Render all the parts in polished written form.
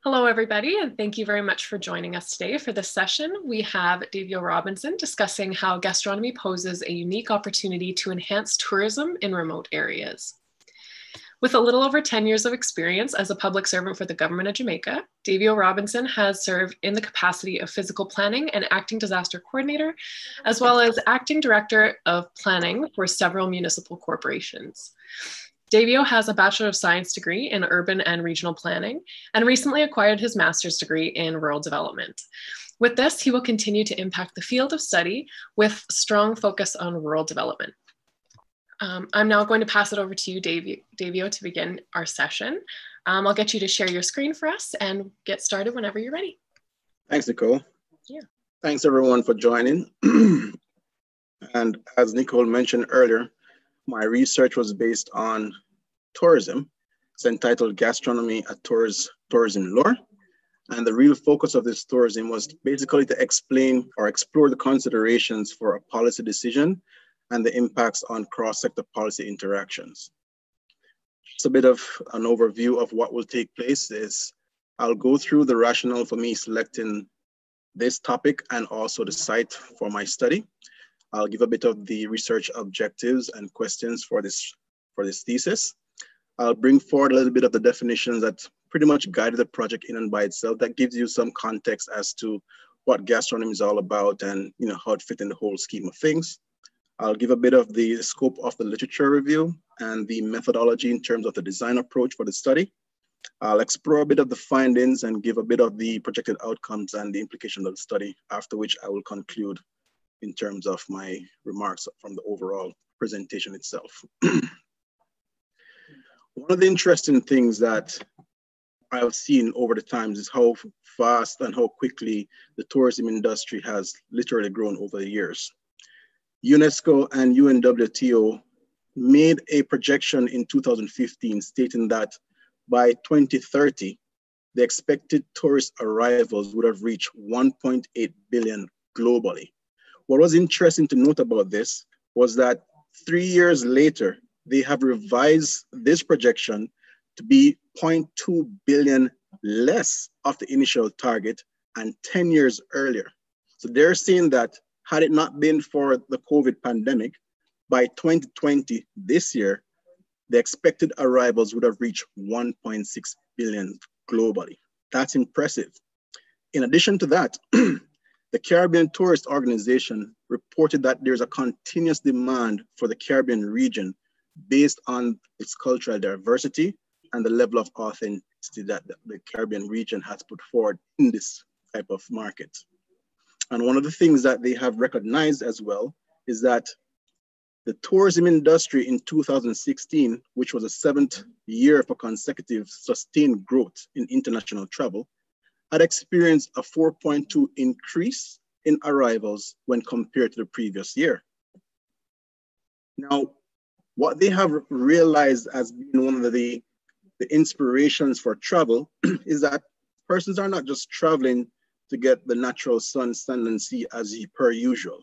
Hello, everybody, and thank you very much for joining us today. For this session, we have Davio Robinson discussing how gastronomy poses a unique opportunity to enhance tourism in remote areas. With a little over 10 years of experience as a public servant for the government of Jamaica, Davio Robinson has served in the capacity of physical planning and acting disaster coordinator, as well as acting director of planning for several municipal corporations. Davio has a Bachelor of Science degree in Urban and Regional Planning and recently acquired his master's degree in Rural Development. With this, he will continue to impact the field of study with strong focus on rural development. I'm now going to pass it over to you, Davio, to begin our session. I'll get you to share your screen for us and get started whenever you're ready. Thanks, Nicole. Yeah. Thanks, everyone, for joining. And as Nicole mentioned earlier, my research was based on tourism. It's entitled Gastronomy at Tourism Lore. And the real focus of this tourism was basically to explain or explore the considerations for a policy decision and the impacts on cross-sector policy interactions. Just a bit of an overview of what will take place is I'll go through the rationale for me selecting this topic and also the site for my study. I'll give a bit of the research objectives and questions for this thesis. I'll bring forward a little bit of the definitions that pretty much guided the project in and by itself. That gives you some context as to what gastronomy is all about and how it fits in the whole scheme of things. I'll give a bit of the scope of the literature review and the methodology in terms of the design approach for the study. I'll explore a bit of the findings and give a bit of the projected outcomes and the implications of the study, after which I will conclude in terms of my remarks from the overall presentation itself. One of the interesting things that I've seen over the times is how fast and how quickly the tourism industry has literally grown over the years. UNESCO and UNWTO made a projection in 2015 stating that by 2030, the expected tourist arrivals would have reached 1.8 billion globally. What was interesting to note about this was that 3 years later, they have revised this projection to be 0.2 billion less of the initial target and 10 years earlier. So they're saying that had it not been for the COVID pandemic, by 2020, this year, the expected arrivals would have reached 1.6 billion globally. That's impressive. In addition to that, the Caribbean Tourist Organization reported that there's a continuous demand for the Caribbean region based on its cultural diversity and the level of authenticity that the Caribbean region has put forward in this type of market. And one of the things that they have recognized as well is that the tourism industry in 2016, which was the 7th year for consecutive sustained growth in international travel, had experienced a 4.2 increase in arrivals when compared to the previous year. Now, what they have realized as being one of the inspirations for travel is that persons are not just traveling to get the natural sun, sand, and sea as per usual.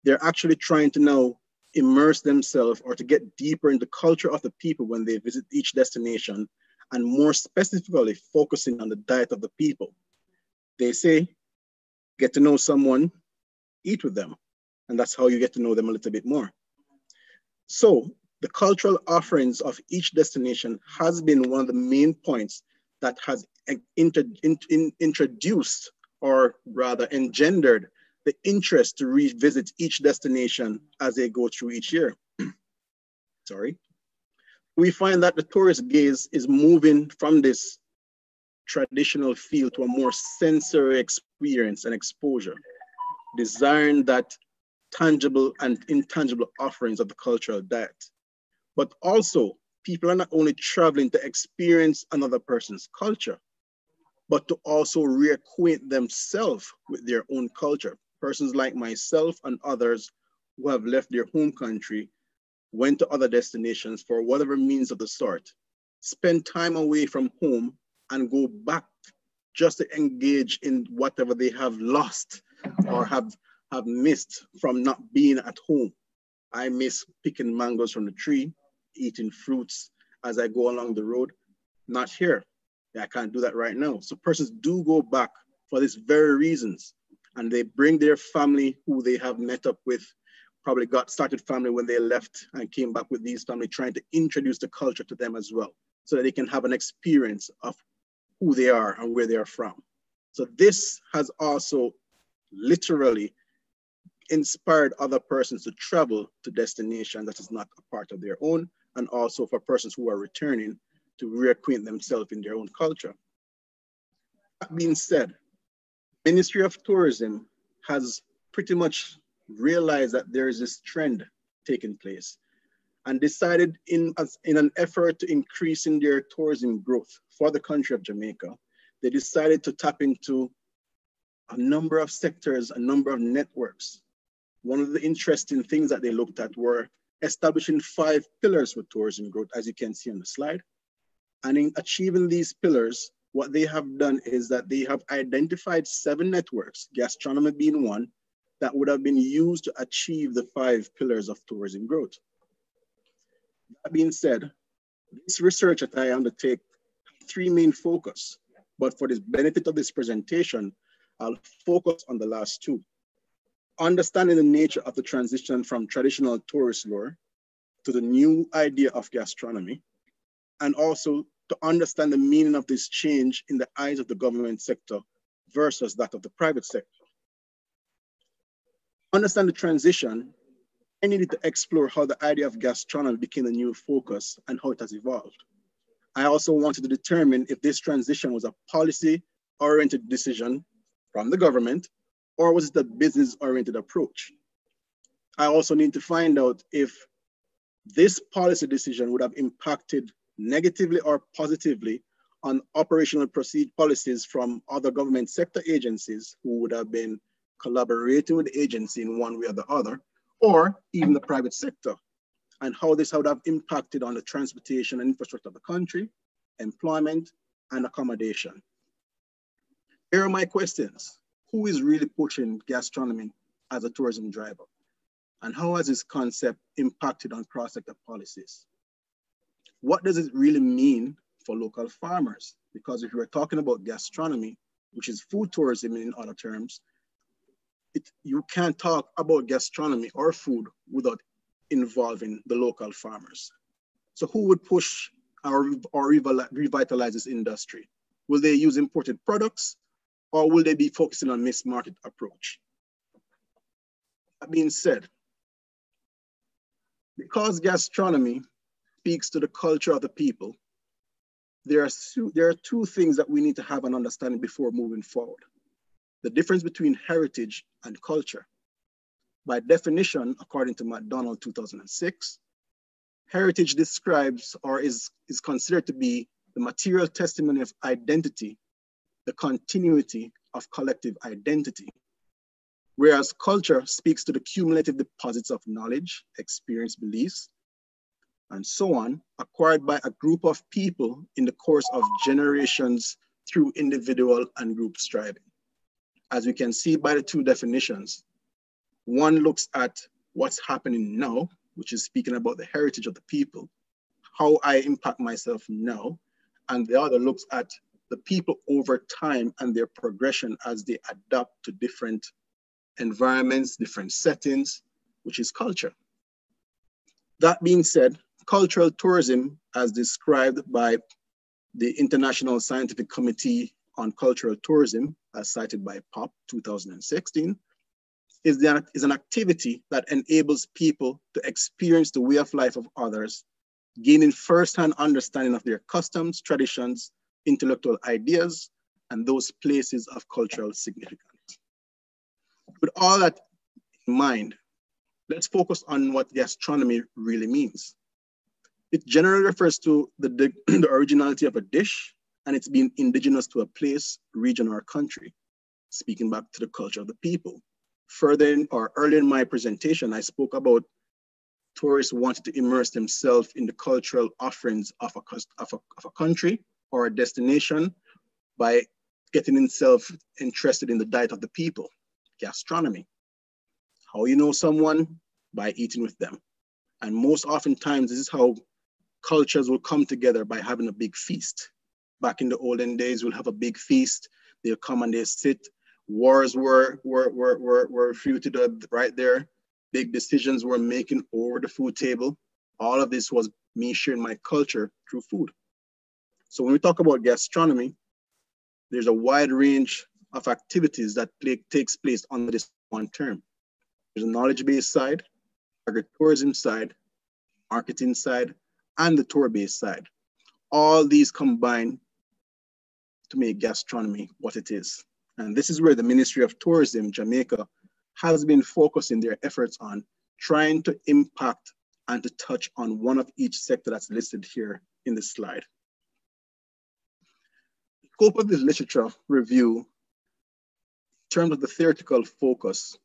They're actually trying to now immerse themselves or to get deeper in the culture of the people when they visit each destination, and more specifically focusing on the diet of the people. They say, get to know someone, eat with them. And that's how you get to know them a little bit more. So the cultural offerings of each destination has been one of the main points that has introduced, or rather engendered, the interest to revisit each destination as they go through each year. Sorry. We find that the tourist gaze is moving from this traditional feel to a more sensory experience and exposure, desiring that tangible and intangible offerings of the cultural diet. But also, people are not only traveling to experience another person's culture, but to also reacquaint themselves with their own culture. Persons like myself and others who have left their home country, went to other destinations for whatever means of the sort, spend time away from home and go back just to engage in whatever they have lost or have missed from not being at home. I miss picking mangoes from the tree, eating fruits as I go along the road. Not here. Yeah, I can't do that right now. So persons do go back for these very reasons. And they bring their family who they have met up with, probably got started family when they left and came back with these family, trying to introduce the culture to them as well, so that they can have an experience of who they are and where they are from. So this has also literally inspired other persons to travel to destinations that is not a part of their own, and also for persons who are returning to reacquaint themselves in their own culture. That being said, Ministry of Tourism has pretty much realized that there is this trend taking place and decided in an effort to increase in their tourism growth for the country of Jamaica, they decided to tap into a number of sectors, a number of networks. One of the interesting things that they looked at were establishing 5 pillars for tourism growth, as you can see on the slide. And in achieving these pillars, what they have done is that they have identified 7 networks, gastronomy being one, that would have been used to achieve the 5 pillars of tourism growth. That being said, this research that I undertake has 3 main focus, but for the benefit of this presentation, I'll focus on the last 2. Understanding the nature of the transition from traditional tourist lure to the new idea of gastronomy, and also to understand the meaning of this change in the eyes of the government sector versus that of the private sector. Understand the transition, I needed to explore how the idea of gastronomy became a new focus and how it has evolved. I also wanted to determine if this transition was a policy-oriented decision from the government, or was it a business-oriented approach? I also need to find out if this policy decision would have impacted negatively or positively on operational policies from other government sector agencies who would have been collaborating with the agency in one way or the other, or even the private sector, and how this would have impacted on the transportation and infrastructure of the country, employment, and accommodation. Here are my questions. Who is really pushing gastronomy as a tourism driver? And how has this concept impacted on cross-sector policies? What does it really mean for local farmers? Because if we're talking about gastronomy, which is food tourism in other terms, you can't talk about gastronomy or food without involving the local farmers. So who would push or revitalize this industry? Will they use imported products, or will they be focusing on mixed market approach? That being said, because gastronomy speaks to the culture of the people, there are 2 things that we need to have an understanding before moving forward. The difference between heritage and culture. By definition, according to McDonald 2006, heritage describes or is considered to be the material testimony of identity, the continuity of collective identity. Whereas culture speaks to the cumulative deposits of knowledge, experience, beliefs, and so on, acquired by a group of people in the course of generations through individual and group striving. As we can see by the 2 definitions, one looks at what's happening now, which is speaking about the heritage of the people, how I impact myself now, and the other looks at the people over time and their progression as they adapt to different environments, different settings, which is culture. That being said, cultural tourism, as described by the International Scientific Committee on Cultural Tourism, as cited by POP 2016, is an activity that enables people to experience the way of life of others, gaining firsthand understanding of their customs, traditions, intellectual ideas, and those places of cultural significance. With all that in mind, let's focus on what gastronomy really means. It generally refers to the originality of a dish, and it's being indigenous to a place, region, or country, speaking back to the culture of the people. Further, earlier in my presentation, I spoke about tourists wanting to immerse themselves in the cultural offerings of a country or a destination by getting themselves interested in the diet of the people, gastronomy. How you know someone? By eating with them. And most oftentimes, this is how cultures will come together, by having a big feast, back in the olden days, we'll have a big feast. They'll come and they sit. Wars were refuted right there. Big decisions were making over the food table. All of this was me sharing my culture through food. So when we talk about gastronomy, there's a wide range of activities that takes place under this one term. There's a knowledge-based side, agritourism side, marketing side, and the tour-based side. All these combine to make gastronomy what it is. And this is where the Ministry of Tourism, Jamaica, has been focusing their efforts on trying to impact and to touch on one of each sector that's listed here in this slide. The scope of this literature review, in terms of the theoretical focus,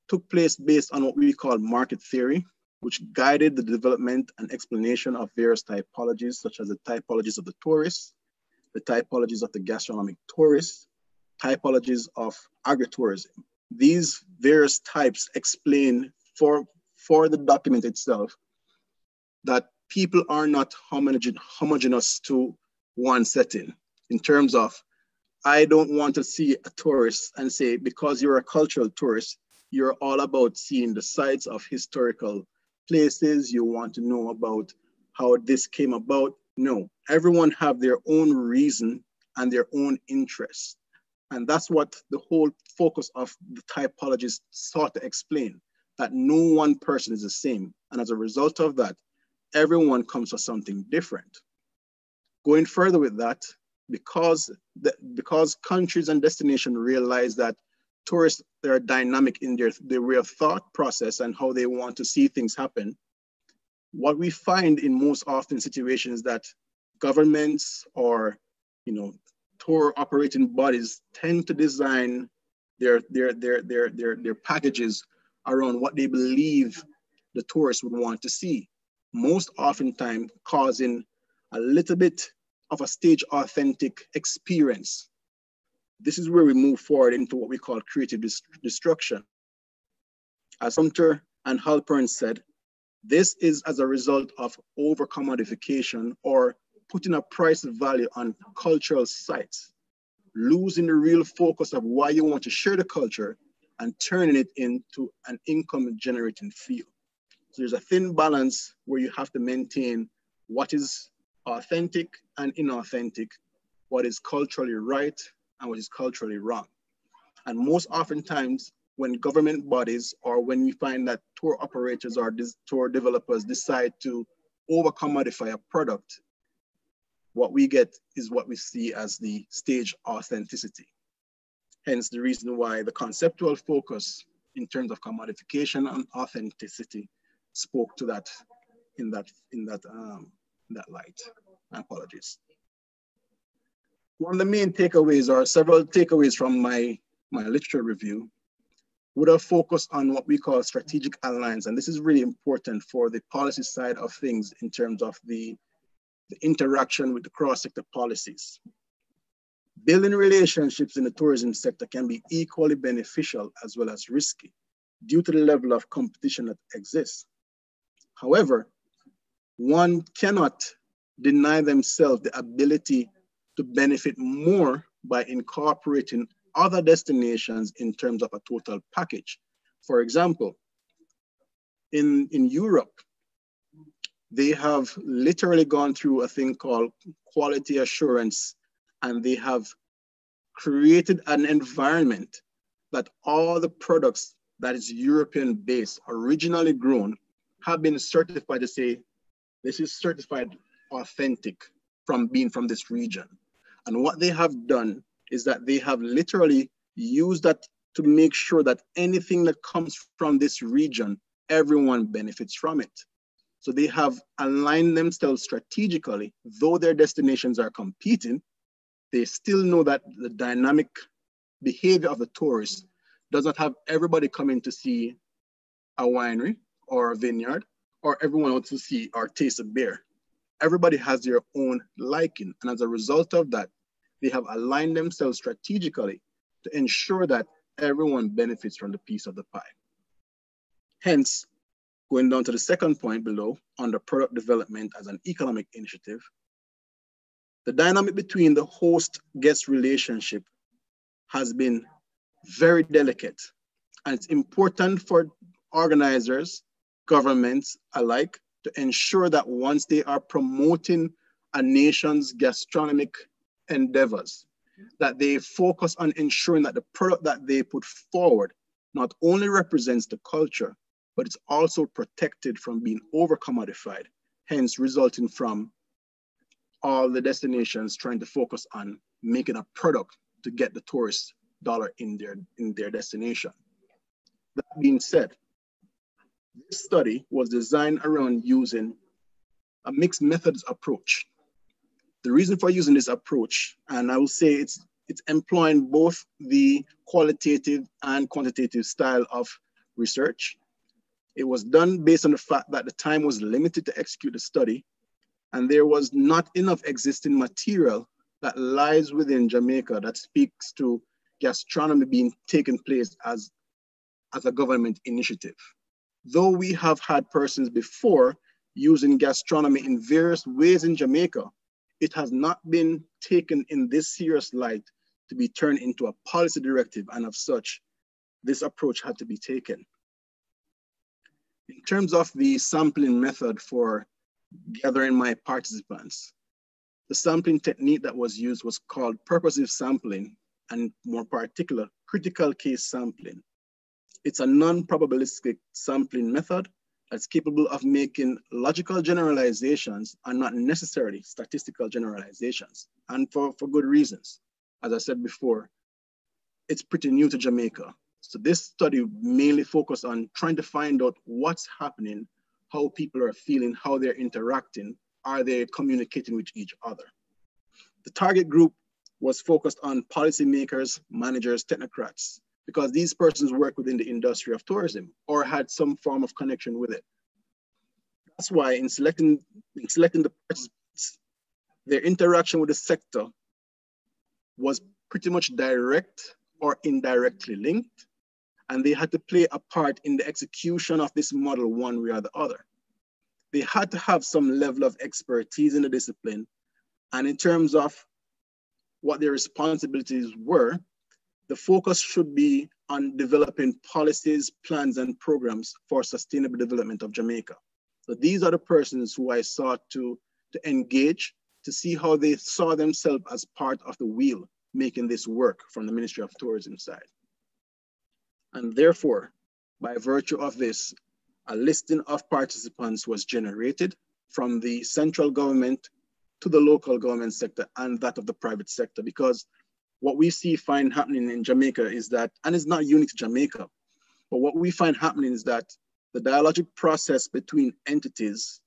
took place based on what we call market theory, which guided the development and explanation of various typologies, such as the typologies of the tourist, the typologies of the gastronomic tourist, typologies of agritourism. These various types explain for the document itself that people are not homogeneous to one setting. In terms of, I don't want to see a tourist and say, because you're a cultural tourist, you're all about seeing the sites of historical places, you want to know about how this came about. No, everyone have their own reason and their own interests. And that's what the whole focus of the typologists sought to explain, that no one person is the same. And as a result of that, everyone comes for something different. Going further with that, because countries and destinations realize that tourists, they're dynamic in their way of thought process and how they want to see things happen, what we find in most often situations that governments or, tour operating bodies tend to design their packages around what they believe the tourists would want to see, most oftentimes causing a little bit of a stage authentic experience. This is where we move forward into what we call creative destruction. As Sumter and Halpern said, this is as a result of over-commodification or putting a price value on cultural sites, losing the real focus of why you want to share the culture and turning it into an income-generating field. So there's a thin balance where you have to maintain what is authentic and inauthentic, what is culturally right and what is culturally wrong. And most oftentimes, when government bodies or when we find that tour operators or tour developers decide to over-commodify a product, what we get is what we see as the stage authenticity. Hence the reason why the conceptual focus in terms of commodification and authenticity spoke to that in that light. Apologies. One of the main takeaways, or several takeaways from my literature review, would have focused on what we call strategic alliance. And this is really important for the policy side of things in terms of the interaction with the cross-sector policies. Building relationships in the tourism sector can be equally beneficial as well as risky due to the level of competition that exists. However, one cannot deny themselves the ability to benefit more by incorporating other destinations in terms of a total package. For example, in Europe, they have literally gone through a thing called quality assurance, and they have created an environment that all the products that is European based, originally grown, have been certified to say, this is certified authentic from being from this region. And what they have done is that they have literally used that to make sure that anything that comes from this region, everyone benefits from it. So they have aligned themselves strategically, though their destinations are competing, they still know that the dynamic behavior of the tourist does not have everybody coming to see a winery or a vineyard, or everyone wants to see or taste a beer. Everybody has their own liking. And as a result of that, they have aligned themselves strategically to ensure that everyone benefits from the piece of the pie. Hence, going down to the second point below, under product development as an economic initiative, The dynamic between the host-guest relationship has been very delicate, and it's important for organizers, governments alike, to ensure that once they are promoting a nation's gastronomic endeavors, that they focus on ensuring that the product that they put forward not only represents the culture, but it's also protected from being over-commodified, hence resulting from all the destinations trying to focus on making a product to get the tourist dollar in their destination. That being said, this study was designed around using a mixed methods approach. The reason for using this approach, and I will say it's employing both the qualitative and quantitative style of research. It was done based on the fact that the time was limited to execute the study, and there was not enough existing material that lies within Jamaica that speaks to gastronomy being taken place as a government initiative. Though we have had persons before using gastronomy in various ways in Jamaica, it has not been taken in this serious light to be turned into a policy directive, and of such, this approach had to be taken. In terms of the sampling method for gathering my participants, the sampling technique that was used was called purposive sampling, and more particular, critical case sampling. It's a non-probabilistic sampling method that's capable of making logical generalizations and not necessarily statistical generalizations, and for good reasons. As I said before, it's pretty new to Jamaica. So this study mainly focused on trying to find out what's happening, how people are feeling, how they're interacting, are they communicating with each other. The target group was focused on policymakers, managers, technocrats, because these persons work within the industry of tourism or had some form of connection with it. That's why in selecting the participants, their interaction with the sector was pretty much direct or indirectly linked, and they had to play a part in the execution of this model one way or the other. They had to have some level of expertise in the discipline, and in terms of what their responsibilities were, the focus should be on developing policies, plans, and programs for sustainable development of Jamaica. So these are the persons who I sought to engage, to see how they saw themselves as part of the wheel making this work from the Ministry of Tourism side. And therefore, by virtue of this, a listing of participants was generated from the central government to the local government sector and that of the private sector, because what we find happening in Jamaica is that, and it's not unique to Jamaica, but what we find happening is that the dialogic process between entities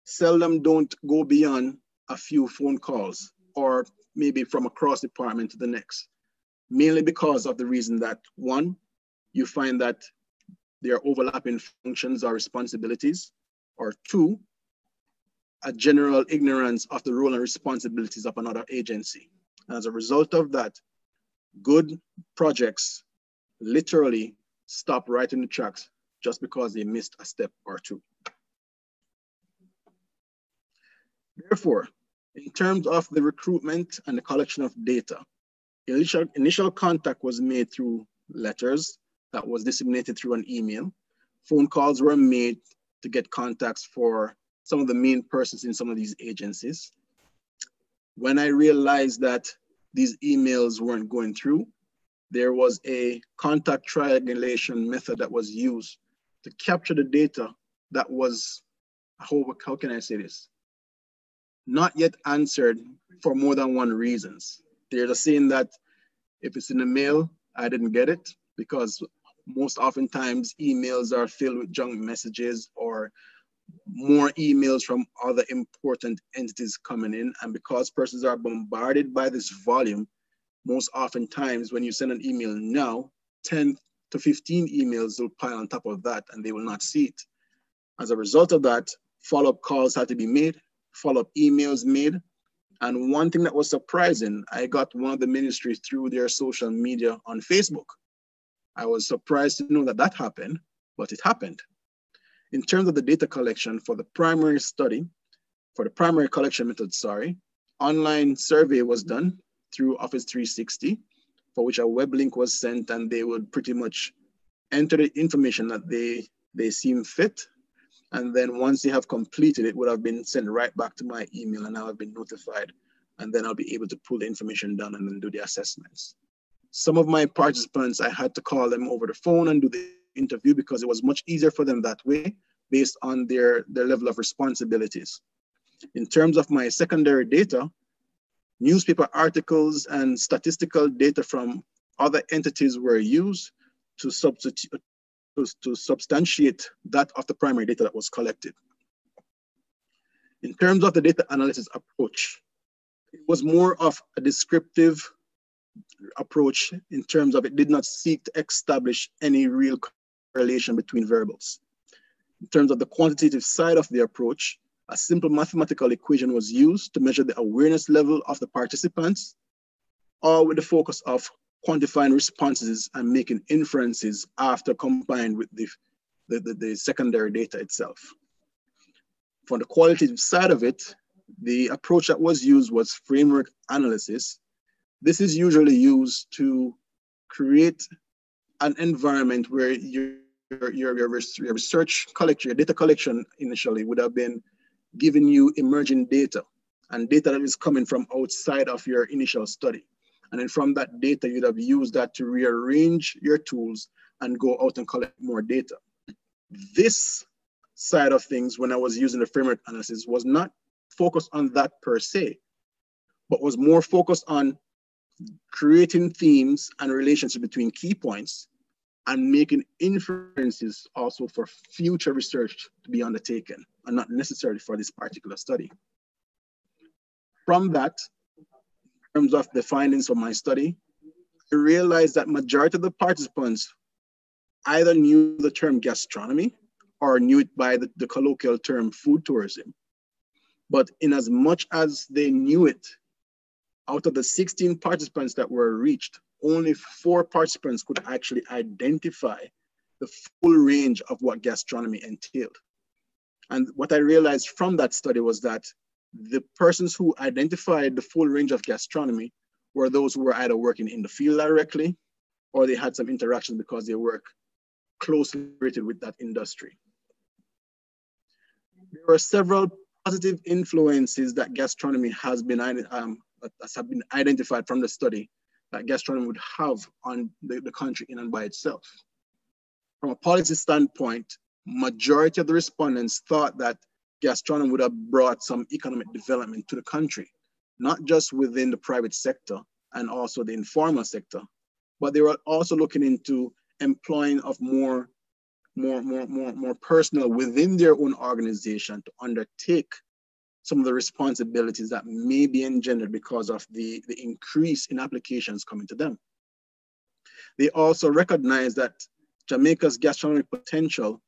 seldom don't go beyond a few phone calls or maybe from across department to the next, mainly because of the reason that, one, you find that there are overlapping functions or responsibilities, or two, a general ignorance of the role and responsibilities of another agency. As a result of that, good projects literally stop right in the tracks just because they missed a step or two. Therefore, in terms of the recruitment and the collection of data, initial contact was made through letters that was disseminated through an email. Phone calls were made to get contacts for some of the main persons in some of these agencies. When I realized that these emails weren't going through, there was a contact triangulation method that was used to capture the data that was, how can I say this? Not yet answered for more than one reasons. There's a saying that if it's in the mail, I didn't get it, because most oftentimes emails are filled with junk messages or more emails from other important entities coming in. And because persons are bombarded by this volume, most oftentimes when you send an email now, 10 to 15 emails will pile on top of that and they will not see it. As a result of that, follow-up calls had to be made, follow-up emails made. And one thing that was surprising, I got one of the ministries through their social media on Facebook. I was surprised to know that that happened, but it happened. In terms of the data collection for the primary study, for the primary collection method, sorry, online survey was done through Office 360, for which a web link was sent, and they would pretty much enter the information that they seem fit. And then once they have completed it, would have been sent right back to my email, and I'll have been notified. And then I'll be able to pull the information down and then do the assessments. Some of my participants, I had to call them over the phone and do the interview because it was much easier for them that way based on their level of responsibilities. In terms of my secondary data, newspaper articles and statistical data from other entities were used to substantiate that of the primary data that was collected. In terms of the data analysis approach, it was more of a descriptive approach in terms of it did not seek to establish any real correlation between variables. In terms of the quantitative side of the approach, a simple mathematical equation was used to measure the awareness level of the participants, all with the focus of quantifying responses and making inferences after combined with the secondary data itself. For the qualitative side of it, the approach that was used was framework analysis. This is usually used to create an environment where your research collection, your data collection initially would have been giving you emerging data and data that is coming from outside of your initial study. And then from that data, you'd have used that to rearrange your tools and go out and collect more data. This side of things, when I was using the framework analysis, was not focused on that per se, but was more focused on creating themes and relationships between key points and making inferences also for future research to be undertaken and not necessarily for this particular study. From that, in terms of the findings of my study, I realized that majority of the participants either knew the term gastronomy or knew it by the colloquial term food tourism. But in as much as they knew it, out of the 16 participants that were reached, only 4 participants could actually identify the full range of what gastronomy entailed. And what I realized from that study was that the persons who identified the full range of gastronomy were those who were either working in the field directly or they had some interaction because they work closely related with that industry. There were several positive influences that gastronomy has been identified from the study that gastronomy would have on the country in and by itself. From a policy standpoint, majority of the respondents thought that gastronomy would have brought some economic development to the country, not just within the private sector and also the informal sector, but they were also looking into employing of more personnel within their own organization to undertake some of the responsibilities that may be engendered because of the increase in applications coming to them. They also recognized that Jamaica's gastronomic potential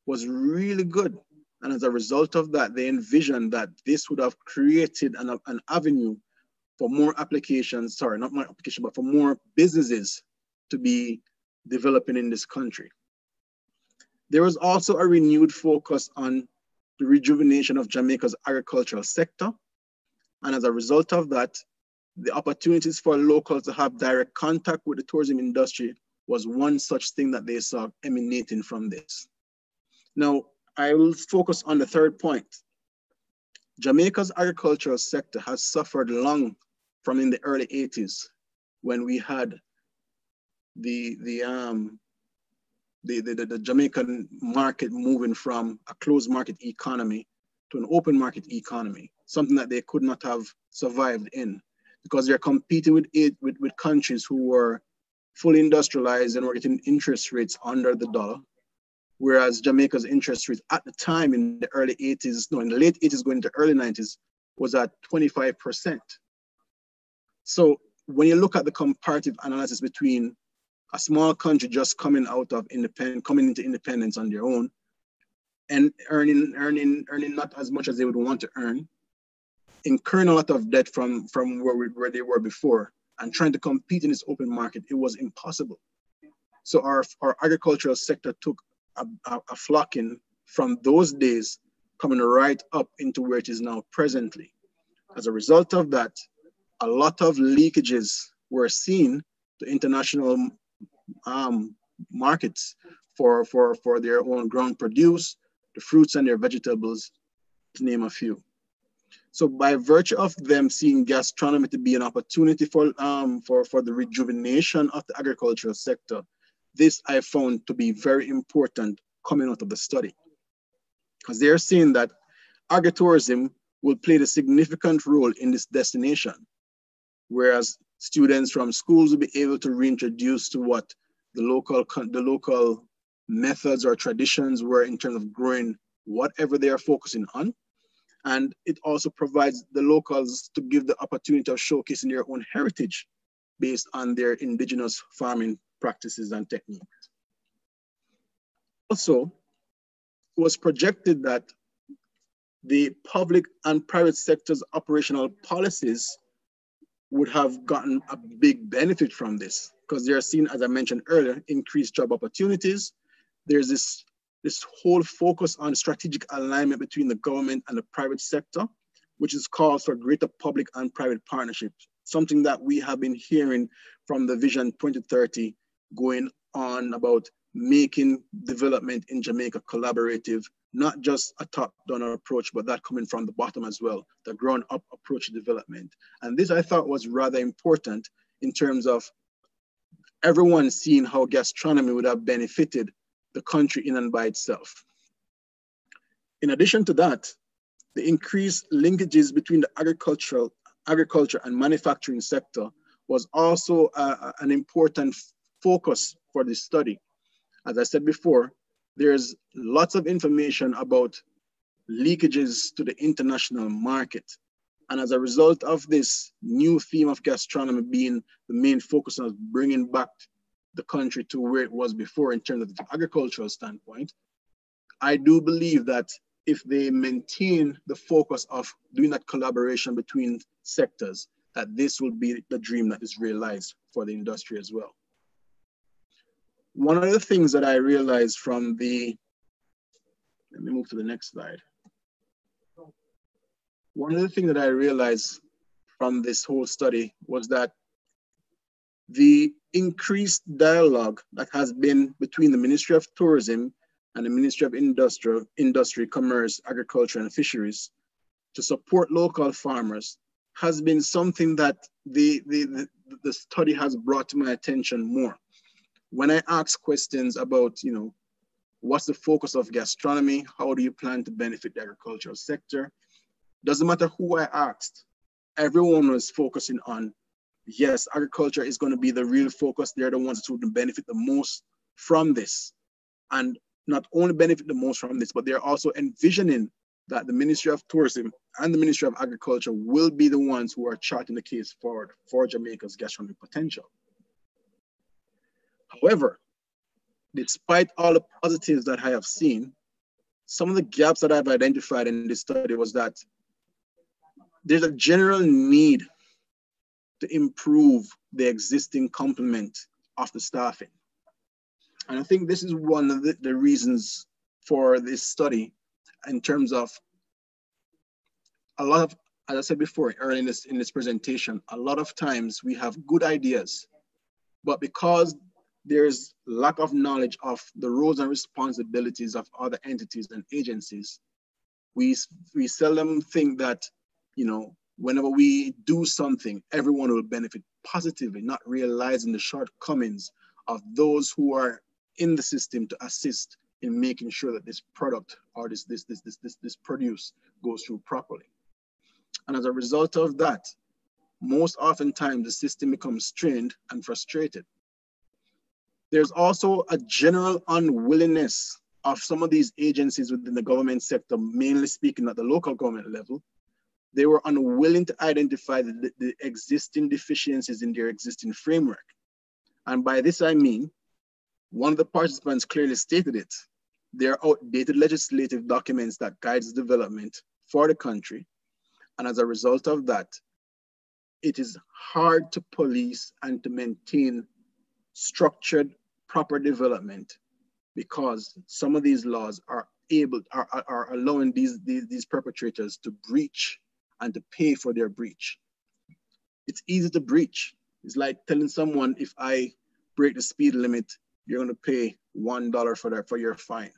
was really good. And as a result of that, they envisioned that this would have created an avenue for more applications, sorry, not more application, but for more businesses to be developing in this country. There was also a renewed focus on the rejuvenation of Jamaica's agricultural sector. And as a result of that, the opportunities for locals to have direct contact with the tourism industry was one such thing that they saw emanating from this. Now, I will focus on the third point. Jamaica's agricultural sector has suffered long from in the early 80s when we had the Jamaican market moving from a closed market economy to an open market economy, something that they could not have survived in because they're competing with countries who were fully industrialized and were getting interest rates under the dollar. Whereas Jamaica's interest rate at the time in the early 80s, no, in the late 80s going into early 90s was at 25%. So when you look at the comparative analysis between a small country just coming into independence on their own and earning not as much as they would want to earn, incurring a lot of debt from where they were before and trying to compete in this open market, it was impossible. So our agricultural sector took a flocking from those days coming right up into where it is now presently. As a result of that, a lot of leakages were seen to international markets for their own ground produce, the fruits and their vegetables, to name a few. So by virtue of them seeing gastronomy to be an opportunity for the rejuvenation of the agricultural sector, this I found to be very important coming out of the study. Because they're seeing that agritourism will play a significant role in this destination, whereas students from schools will be able to reintroduce to what the local methods or traditions were in terms of growing whatever they are focusing on. And it also provides the locals to give the opportunity of showcasing their own heritage based on their indigenous farming practices and techniques. Also, it was projected that the public and private sector's operational policies would have gotten a big benefit from this, because they are seen, as I mentioned earlier, increased job opportunities. There's this whole focus on strategic alignment between the government and the private sector, which is called for greater public and private partnerships, something that we have been hearing from the Vision 2030 going on about making development in Jamaica collaborative, not just a top-down approach, but that coming from the bottom as well, the ground-up approach to development. And this I thought was rather important in terms of everyone seeing how gastronomy would have benefited the country in and by itself. In addition to that, the increased linkages between the agriculture and manufacturing sector was also an important focus for this study. As I said before, there's lots of information about leakages to the international market. And as a result of this new theme of gastronomy being the main focus on bringing back the country to where it was before in terms of the agricultural standpoint, I do believe that if they maintain the focus of doing that collaboration between sectors, that this will be the dream that is realized for the industry as well. One of the things that I realized from the, let me move to the next slide. One of the things that I realized from this whole study was that the increased dialogue that has been between the Ministry of Tourism and the Ministry of Industry, Commerce, Agriculture, and Fisheries to support local farmers has been something that the study has brought to my attention more. When I ask questions about, what's the focus of gastronomy? How do you plan to benefit the agricultural sector? Doesn't matter who I asked, everyone was focusing on, yes, agriculture is going to be the real focus. They're the ones who would benefit the most from this. And not only benefit the most from this, but they're also envisioning that the Ministry of Tourism and the Ministry of Agriculture will be the ones who are charting the case forward for Jamaica's gastronomic potential. However, despite all the positives that I have seen, some of the gaps that I've identified in this study was that there's a general need to improve the existing complement of the staffing. And I think this is one of the reasons for this study in terms of a lot of, as I said before, earlier in this presentation, a lot of times we have good ideas, but because there's lack of knowledge of the roles and responsibilities of other entities and agencies, we seldom think that, whenever we do something, everyone will benefit positively, not realizing the shortcomings of those who are in the system to assist in making sure that this product or this produce goes through properly. And as a result of that, most oftentimes the system becomes strained and frustrated. There's also a general unwillingness of some of these agencies within the government sector, mainly speaking at the local government level. They were unwilling to identify the existing deficiencies in their existing framework. And by this, I mean, one of the participants clearly stated it. There are outdated legislative documents that guides development for the country. And as a result of that, it is hard to police and to maintain structured, proper development because some of these laws are allowing these perpetrators to breach and to pay for their breach. It's easy to breach. It's like telling someone, if I break the speed limit, you're going to pay $1 for your fine.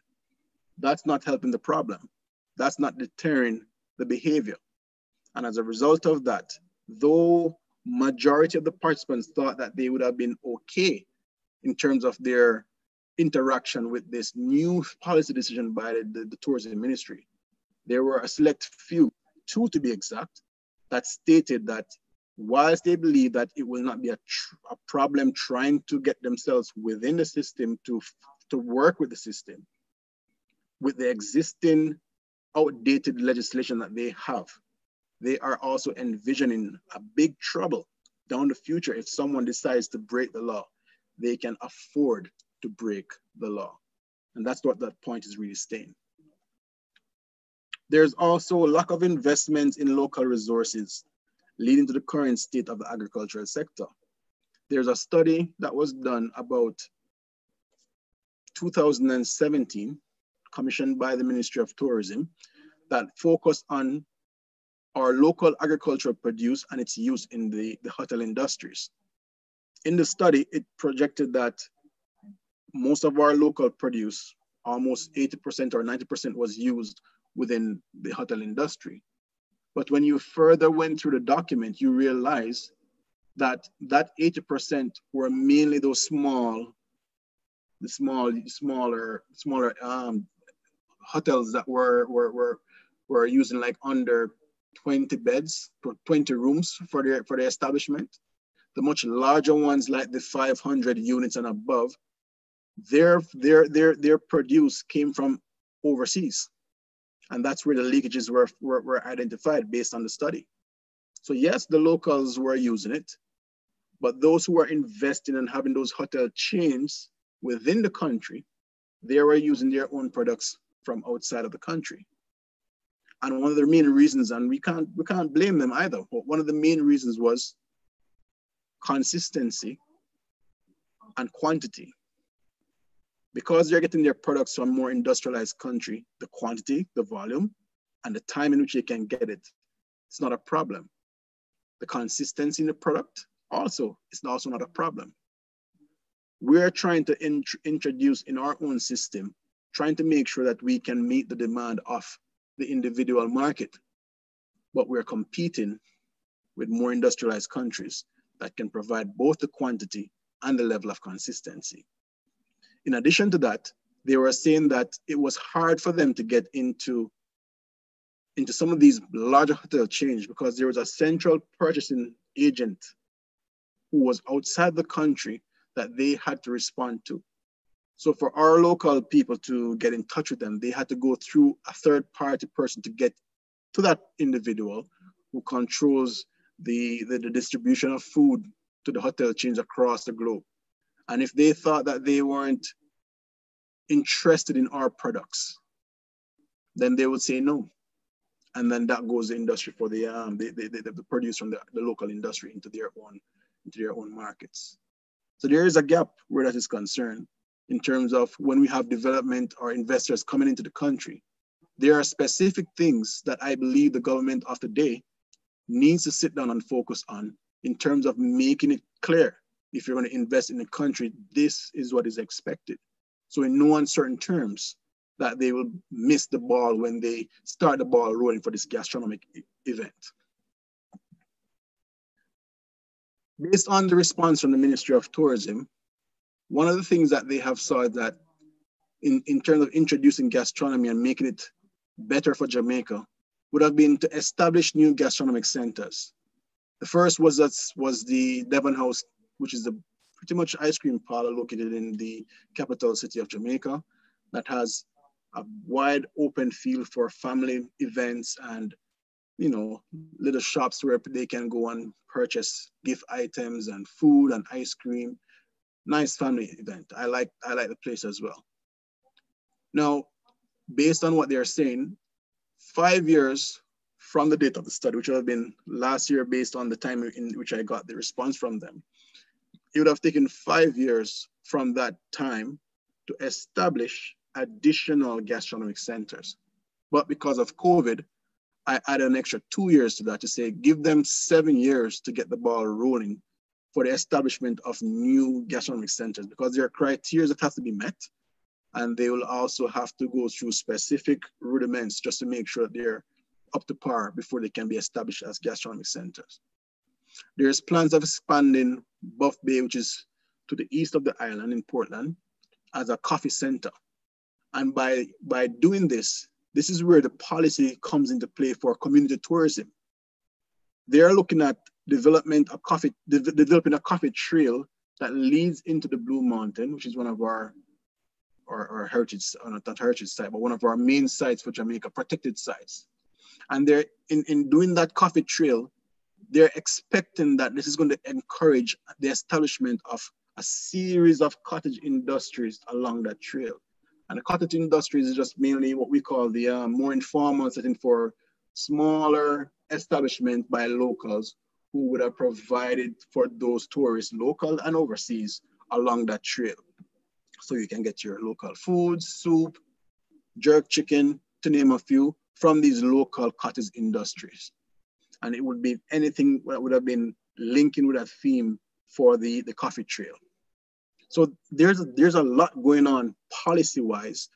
That's not helping the problem. That's not deterring the behavior. And as a result of that, though majority of the participants thought that they would have been okay in terms of their interaction with this new policy decision by the tourism ministry, there were a select few, 2 to be exact, that stated that whilst they believe that it will not be a problem trying to get themselves within the system to work with the system, with the existing outdated legislation that they have, they are also envisioning a big trouble down the future. If someone decides to break the law, they can afford to break the law. And that's what that point is really saying. There's also a lack of investment in local resources, leading to the current state of the agricultural sector. There's a study that was done about 2017, commissioned by the Ministry of Tourism, that focused on our local agricultural produce and its use in the hotel industries. In the study, it projected that most of our local produce, almost 80% or 90%, was used within the hotel industry. But when you further went through the document, you realize that 80% were mainly those smaller hotels that were using like under 20 beds, 20 rooms for their establishment. The much larger ones, like the 500 units and above, their produce came from overseas. And that's where the leakages were identified based on the study. So yes, the locals were using it, but those who were investing and having those hotel chains within the country, they were using their own products from outside of the country. And one of the main reasons, and we can't blame them either, but one of the main reasons was consistency and quantity. Because they're getting their products from a more industrialized country, the quantity, the volume, and the time in which they can get it, it's not a problem. The consistency in the product also is also not a problem. We're trying to introduce in our own system, trying to make sure that we can meet the demand of the individual market, but we're competing with more industrialized countries that can provide both the quantity and the level of consistency. In addition to that, they were saying that it was hard for them to get into some of these larger hotel chains because there was a central purchasing agent who was outside the country that they had to respond to. So for our local people to get in touch with them, they had to go through a third-party person to get to that individual who controls the distribution of food to the hotel chains across the globe. And if they thought that they weren't interested in our products, then they would say no. And then that goes the industry for the produce from the local industry into their own markets. So there is a gap where that is concerned in terms of when we have development or investors coming into the country. There are specific things that I believe the government of the day needs to sit down and focus on in terms of making it clear. If you're going to invest in a country, this is what is expected. So in no uncertain terms that they will miss the ball when they start the ball rolling for this gastronomic event. Based on the response from the Ministry of Tourism, one of the things that they have saw that in terms of introducing gastronomy and making it better for Jamaica would have been to establish new gastronomic centers. The first was the Devon House, which is the pretty much ice cream parlor located in the capital city of Jamaica that has a wide open field for family events and, you know, little shops where they can go and purchase gift items and food and ice cream. Nice family event. I like the place as well. Now, based on what they're saying, 5 years from the date of the study, which would have been last year based on the time in which I got the response from them, it would have taken 5 years from that time to establish additional gastronomic centers. But because of COVID I added an extra 2 years to that to say, give them 7 years to get the ball rolling for the establishment of new gastronomic centers, because there are criteria that have to be met. And they will also have to go through specific rudiments just to make sure that they're up to par before they can be established as gastronomic centers. There's plans of expanding Buff Bay, which is to the east of the island in Portland, as a coffee center. And by doing this, this is where the policy comes into play for community tourism. They are looking at developing a coffee trail that leads into the Blue Mountain, which is one of our heritage, not heritage site, but one of our main sites for Jamaica, protected sites. And they're in doing that coffee trail, they're expecting that this is going to encourage the establishment of a series of cottage industries along that trail. And the cottage industries is just mainly what we call the more informal setting for smaller establishment by locals who would have provided for those tourists, local and overseas, along that trail. So you can get your local foods, soup, jerk chicken, to name a few, from these local cottage industries. And it would be anything that would have been linking with that theme for the coffee trail. So there's a lot going on policy-wise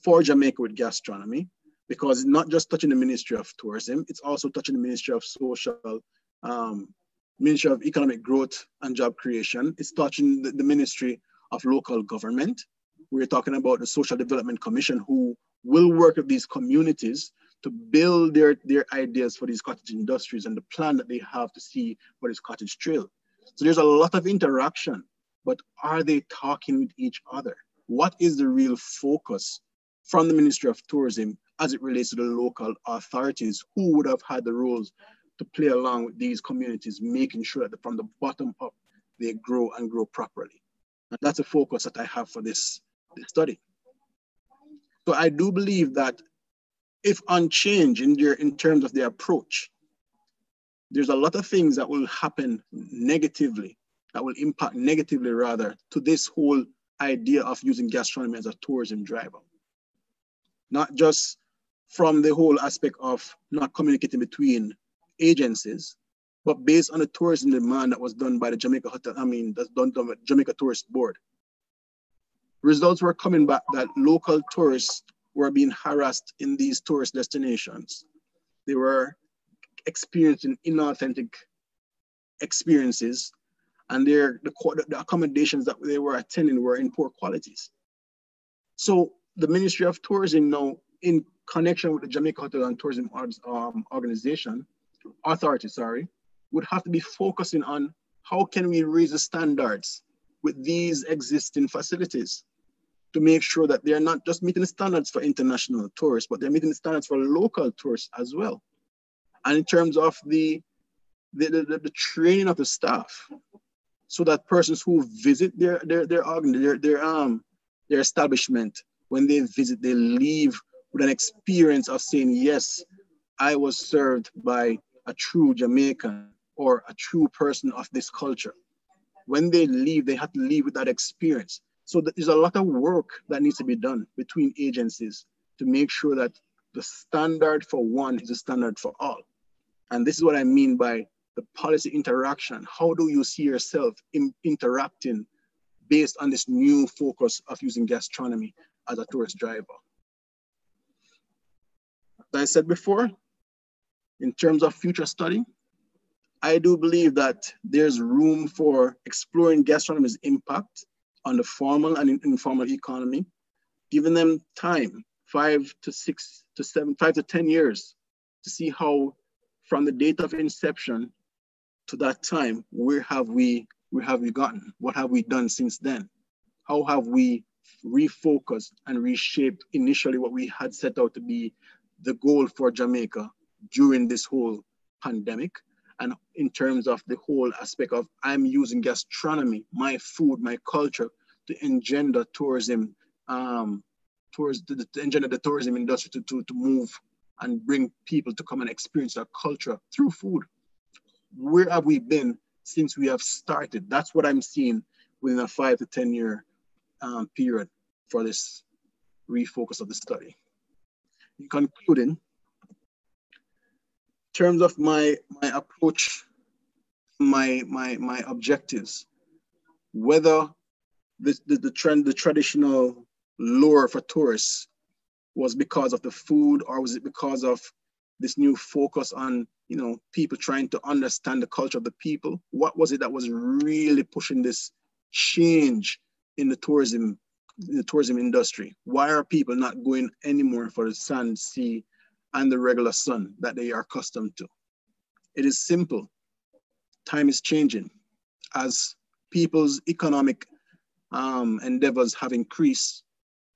for Jamaica with gastronomy, because it's not just touching the Ministry of Tourism, it's also touching the Ministry of Ministry of Economic Growth and Job Creation. It's touching the Ministry of Local Government. We're talking about the Social Development Commission, who will work with these communities to build their ideas for these cottage industries and the plan that they have to see for this cottage trail. So there's a lot of interaction, but are they talking with each other? What is the real focus from the Ministry of Tourism as it relates to the local authorities who would have had the roles to play along with these communities, making sure that from the bottom up, they grow and grow properly? And that's a focus that I have for this study. So I do believe that if unchanged in terms of their approach, there's a lot of things that will happen negatively, that will impact negatively rather, to this whole idea of using gastronomy as a tourism driver. Not just from the whole aspect of not communicating between agencies, but based on the tourism demand that was done by the Jamaica that's done by Jamaica Tourist Board. Results were coming back that local tourists were being harassed in these tourist destinations. They were experiencing inauthentic experiences, and the accommodations that they were attending were in poor qualities. So the Ministry of Tourism now, in connection with the Jamaica Hotel and Tourism Authority, would have to be focusing on how can we raise the standards with these existing facilities to make sure that they're not just meeting the standards for international tourists, but they're meeting the standards for local tourists as well. And in terms of the training of the staff, so that persons who visit their establishment, when they visit, they leave with an experience of saying, yes, I was served by a true Jamaican or a true person of this culture. When they leave, they have to leave with that experience. So there's a lot of work that needs to be done between agencies to make sure that the standard for one is a standard for all. And this is what I mean by the policy interaction. How do you see yourself interacting based on this new focus of using gastronomy as a tourist driver? As I said before, in terms of future study, I do believe that there's room for exploring gastronomy's impact on the formal and informal economy, giving them time, 5 to 10 years, to see how, from the date of inception to that time, where have we gotten? What have we done since then? How have we refocused and reshaped initially what we had set out to be the goal for Jamaica during this whole pandemic? And in terms of the whole aspect of I'm using gastronomy, my food, my culture, to engender tourism, to engender the tourism industry to move and bring people to come and experience our culture through food. Where have we been since we have started? That's what I'm seeing within a 5 to 10 year period for this refocus of the study. In concluding, terms of my approach, my objectives, whether the traditional lure for tourists was because of the food, or was it because of this new focus on, you know, people trying to understand the culture of the people? What was it that was really pushing this change in the tourism industry? Why are people not going anymore for the sand, sea, and the regular sun that they are accustomed to? It is simple. Time is changing. As people's economic endeavors have increased,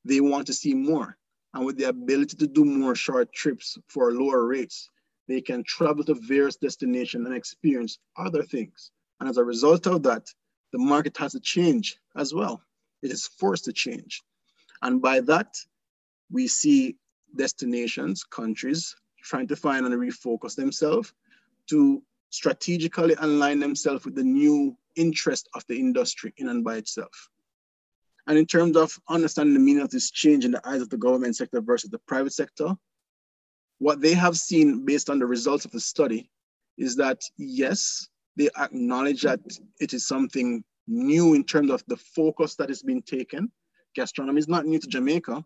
they want to see more. And with the ability to do more short trips for lower rates, they can travel to various destinations and experience other things. And as a result of that, the market has to change as well. It is forced to change. And by that, we see destinations, countries, trying to find and refocus themselves to strategically align themselves with the new interest of the industry in and by itself. And in terms of understanding the meaning of this change in the eyes of the government sector versus the private sector, what they have seen based on the results of the study is that, yes, they acknowledge that it is something new in terms of the focus that is being taken. Gastronomy is not new to Jamaica,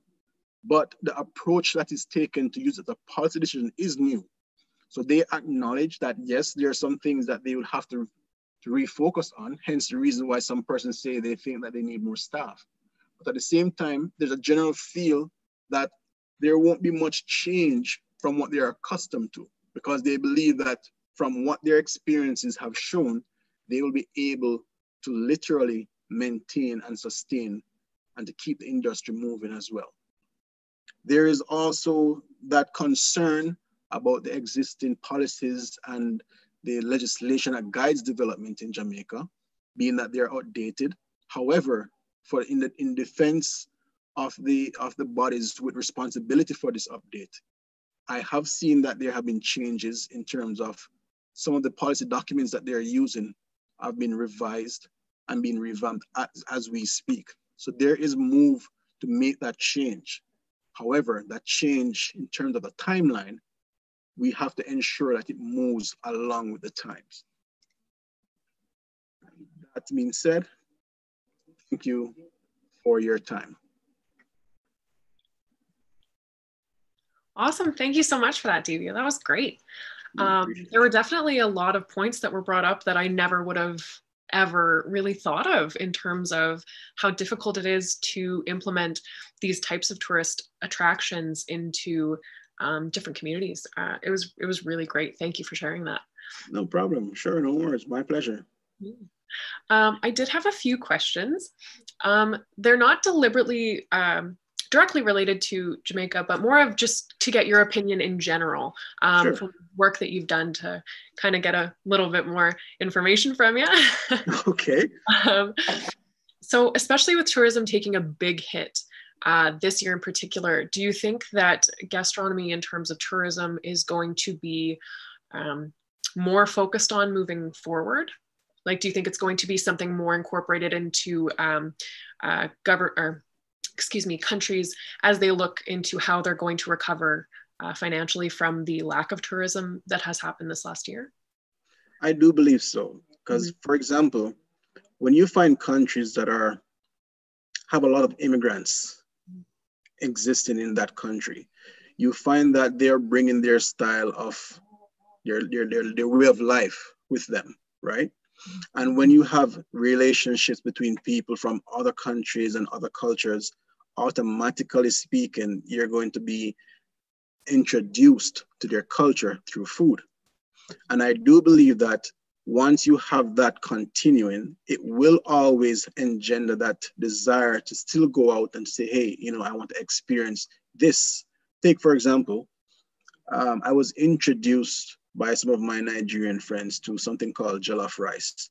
but the approach that is taken to use it as a policy decision is new. So they acknowledge that, yes, there are some things that they will have to refocus on, hence the reason why some persons say they think that they need more staff. But at the same time, there's a general feel that there won't be much change from what they are accustomed to, because they believe that from what their experiences have shown, they will be able to literally maintain and sustain and to keep the industry moving as well. There is also that concern about the existing policies and the legislation that guides development in Jamaica, being that they're outdated. However, in defense of the bodies with responsibility for this update, I have seen that there have been changes in terms of some of the policy documents that they're using have been revised and being revamped as we speak. So there is a move to make that change. However, that change in terms of the timeline, we have to ensure that it moves along with the times. That being said, thank you for your time. Awesome. Thank you so much for that, Divya. That was great. There were definitely a lot of points that were brought up that I never would have ever really thought of in terms of how difficult it is to implement these types of tourist attractions into different communities. It was really great. Thank you for sharing that. No problem. Sure, no worries. My pleasure. I did have a few questions. They're not deliberately directly related to Jamaica, but more of just to get your opinion in general Sure. from work that you've done to kind of get a little bit more information from you. Okay. So especially with tourism taking a big hit this year in particular, do you think that gastronomy in terms of tourism is going to be more focused on moving forward? Like, do you think it's going to be something more incorporated into countries as they look into how they're going to recover financially from the lack of tourism that has happened this last year? I do believe so. Because, for example, when you find countries that have a lot of immigrants existing in that country, you find that they're bringing their style of their way of life with them, right? And when you have relationships between people from other countries and other cultures, automatically speaking, you're going to be introduced to their culture through food. And I do believe that once you have that continuing, it will always engender that desire to still go out and say, hey, I want to experience this. Take, for example, I was introduced by some of my Nigerian friends to something called jollof rice.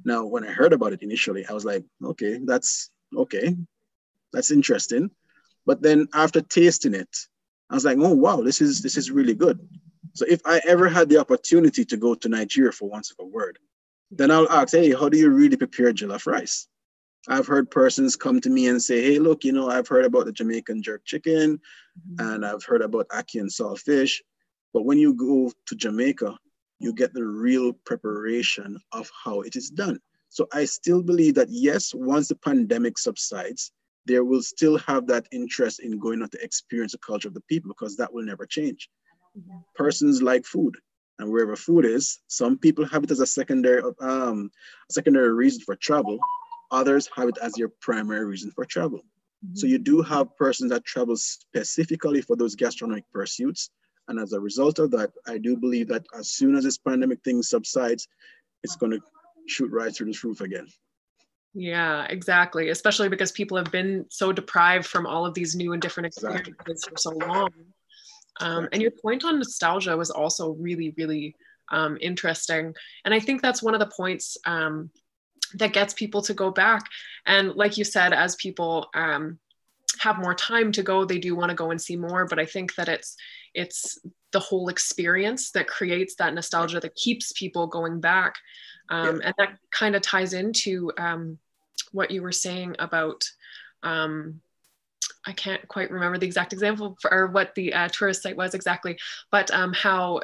Now, when I heard about it initially, I was like, okay, that's interesting. But then after tasting it, I was like, oh, wow, this is really good. So if I ever had the opportunity to go to Nigeria for once of a word, then I'll ask, hey, how do you really prepare jollof rice? I've heard persons come to me and say, hey, look, I've heard about the Jamaican jerk chicken, and I've heard about ackee and saltfish. But when you go to Jamaica, you get the real preparation of how it is done. So I still believe that yes, once the pandemic subsides, there will still have that interest in going out to experience the culture of the people, because that will never change. Mm-hmm. Persons like food, and wherever food is, some people have it as a secondary reason for travel. Others have it as their primary reason for travel. Mm-hmm. So you do have persons that travel specifically for those gastronomic pursuits. And as a result of that, I do believe that as soon as this pandemic thing subsides, it's going to shoot right through the roof again. Yeah, exactly. Especially because people have been so deprived from all of these new and different experiences for so long. And your point on nostalgia was also really, really interesting. And I think that's one of the points that gets people to go back. And like you said, as people have more time to go, they do want to go and see more. But I think that it's the whole experience that creates that nostalgia that keeps people going back. And that kind of ties into what you were saying about, I can't quite remember the exact example or what the tourist site was exactly, but how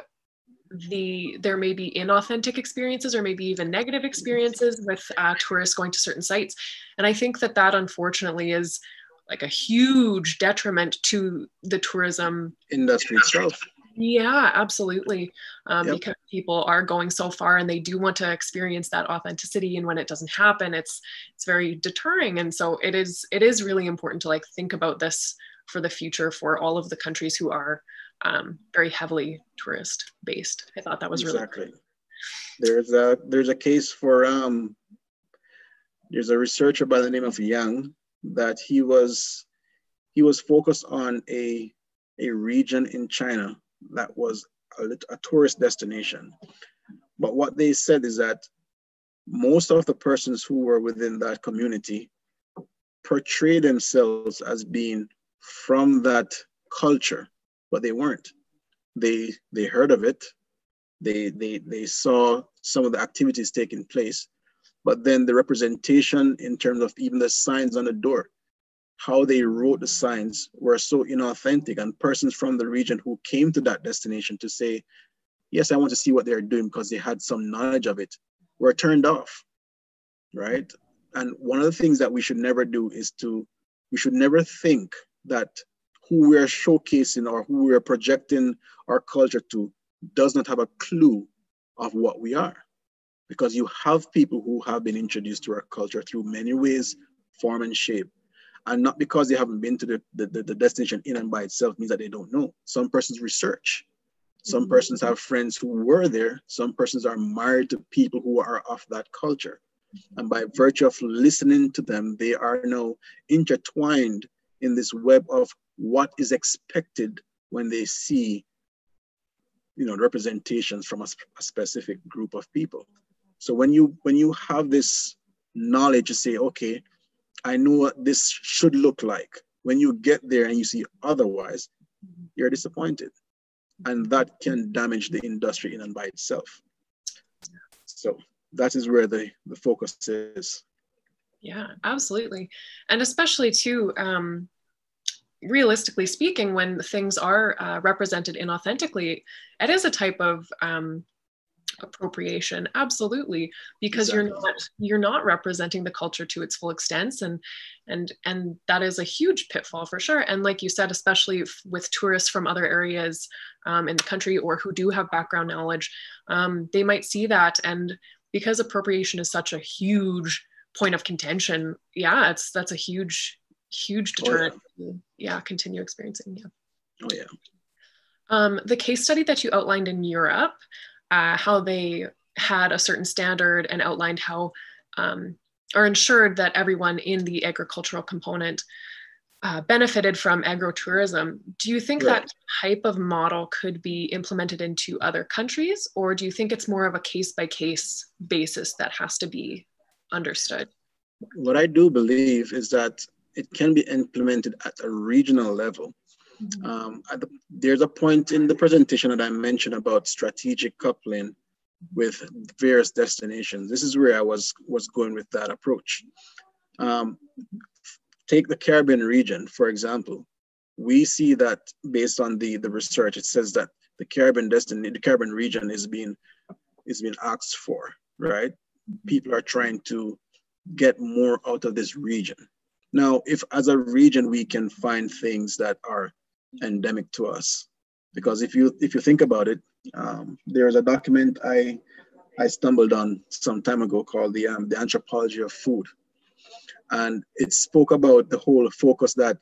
there may be inauthentic experiences or maybe even negative experiences with tourists going to certain sites. And I think that unfortunately is like a huge detriment to the tourism industry itself. Yeah, absolutely. Because people are going so far and they do want to experience that authenticity. And when it doesn't happen, it's very deterring. And so it is really important to like think about this for the future for all of the countries who are very heavily tourist based. I thought that was really cool. There's a case for there's a researcher by the name of Yang that he was focused on a region in China that was a tourist destination. But what they said is that most of the persons who were within that community portray themselves as being from that culture, but they weren't. They heard of it. They saw some of the activities taking place, but then the representation in terms of even the signs on the door, how they wrote the signs were so inauthentic, and persons from the region who came to that destination to say, yes, I want to see what they're doing because they had some knowledge of it, were turned off, right? And one of the things that we should never do is we should never think that who we're showcasing or who we're projecting our culture to does not have a clue of what we are. Because you have people who have been introduced to our culture through many ways, form and shape. And not because they haven't been to the destination in and by itself means that they don't know. Some persons research. Some persons have friends who were there. Some persons are married to people who are of that culture. And by virtue of listening to them, they are now intertwined in this web of what is expected when they see, representations from a specific group of people. So when you have this knowledge to say, okay, I know what this should look like. When you get there and you see otherwise, you're disappointed. And that can damage the industry in and by itself. So that is where the focus is. Yeah, absolutely. And especially too, realistically speaking, when things are represented inauthentically, it is a type of appropriation, absolutely, because exactly. you're not representing the culture to its full extent, and that is a huge pitfall for sure. And like you said, especially with tourists from other areas in the country or who do have background knowledge, they might see that, and because appropriation is such a huge point of contention, that's a huge deterrent. Oh, yeah. Continue experiencing. The case study that you outlined in Europe, how they had a certain standard and outlined how or ensured that everyone in the agricultural component benefited from agritourism. Do you think that type of model could be implemented into other countries, or do you think it's more of a case-by-case basis that has to be understood? What I do believe is that it can be implemented at a regional level. There's a point in the presentation that I mentioned about strategic coupling with various destinations. This is where I was going with that approach. Take the Caribbean region, for example. We see that based on the research, it says that the Caribbean region is being asked for, right? People are trying to get more out of this region. Now, if as a region we can find things that are endemic to us, because if you think about it, there's a document I stumbled on some time ago called the Anthropology of Food, and it spoke about the whole focus that,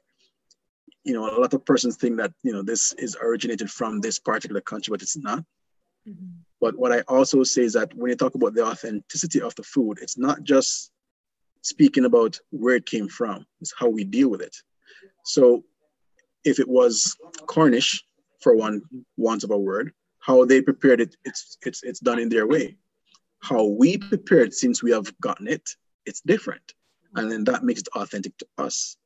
you know, a lot of persons think that, you know, this is originated from this particular country, but it's not. Mm-hmm. But what I also say is that when you talk about the authenticity of the food, it's not just speaking about where it came from, it's how we deal with it. So if it was Cornish, for want of a word, how they prepared it, it's done in their way. How we prepare it, since we have gotten it, it's different. And then that makes it authentic to us.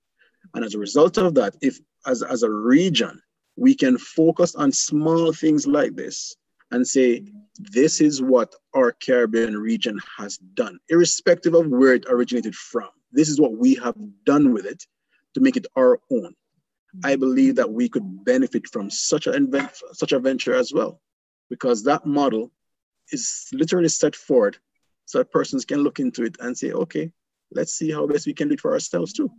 And as a result of that, if as a region, we can focus on small things like this and say, this is what our Caribbean region has done, irrespective of where it originated from. This is what we have done with it to make it our own. I believe that we could benefit from such a venture as well, because that model is literally set forward so that persons can look into it and say, okay, let's see how best we can do it for ourselves too.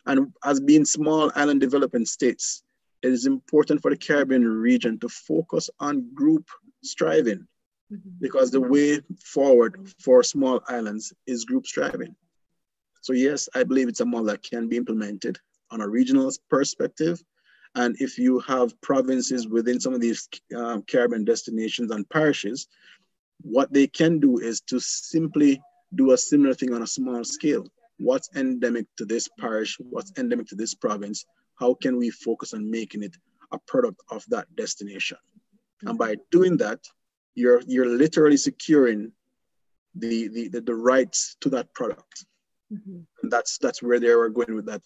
And as being small island developing states, it is important for the Caribbean region to focus on group striving, because the way forward for small islands is group striving. So yes, I believe it's a model that can be implemented on a regional perspective. And if you have provinces within some of these Caribbean destinations and parishes, what they can do is to simply do a similar thing on a small scale. What's endemic to this parish? What's endemic to this province? How can we focus on making it a product of that destination? And by doing that, you're literally securing the rights to that product. And that's where they were going with that,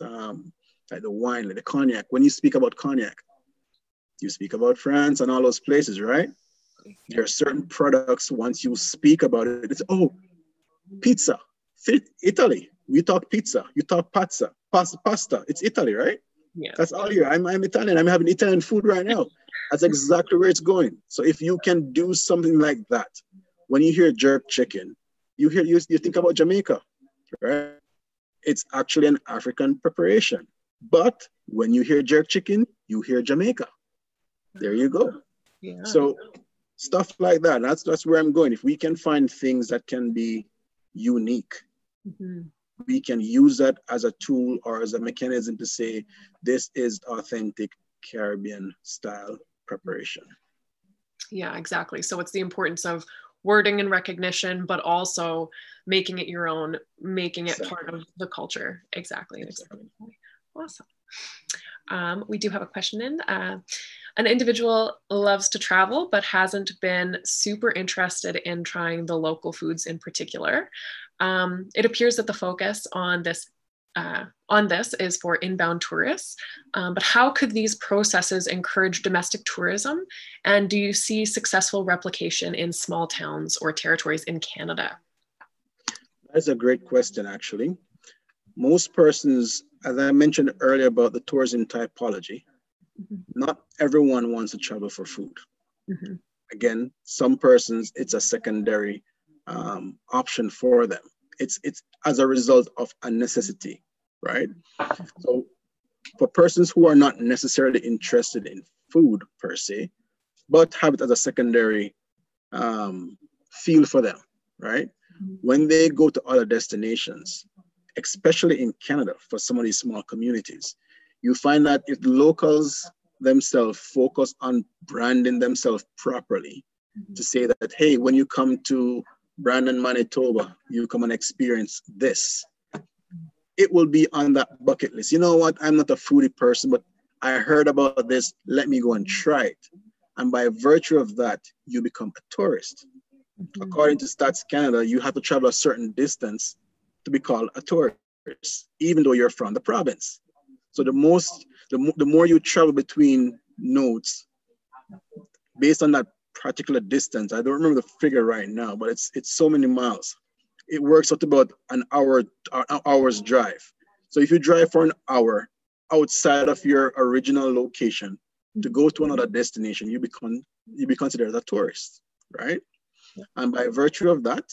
like the wine, like the cognac. When you speak about cognac, you speak about France and all those places, right? There are certain products, once you speak about it, it's, oh, pizza, Italy. We talk pizza, you talk pasta, it's Italy, right? Yeah. That's all here. I'm Italian, I'm having Italian food right now. That's exactly where it's going. So if you can do something like that, when you hear jerk chicken, you think about Jamaica, right? It's actually an African preparation. But when you hear jerk chicken, you hear Jamaica. There you go. Yeah. So stuff like that, that's where I'm going. If we can find things that can be unique, we can use that as a tool or as a mechanism to say, this is authentic Caribbean style preparation. Yeah, exactly. So it's the importance of wording and recognition, but also making it your own, making it part of the culture. Exactly. Awesome. We do have a question in. An individual loves to travel, but hasn't been super interested in trying the local foods in particular. It appears that the focus on this is for inbound tourists, but how could these processes encourage domestic tourism? And do you see successful replication in small towns or territories in Canada? That's a great question, actually. Most persons, as I mentioned earlier about the tourism typology, not everyone wants to travel for food. Again, some persons, it's a secondary option for them. It's as a result of a necessity, right? So for persons who are not necessarily interested in food per se, but have it as a secondary feel for them, right? When they go to other destinations, especially in Canada, for some of these small communities, you find that if the locals themselves focus on branding themselves properly, to say that, hey, when you come to Brandon, Manitoba, you come and experience this, it will be on that bucket list. You know what? I'm not a foodie person, but I heard about this. Let me go and try it. And by virtue of that, you become a tourist. According to Stats Canada, you have to travel a certain distance to be called a tourist, even though you're from the province. So the more you travel between nodes, based on that particular distance, I don't remember the figure right now, but it's so many miles. It works out about an hour's drive. So if you drive for an hour outside of your original location, to go to another destination, you be considered as a tourist, right? Yeah. And by virtue of that,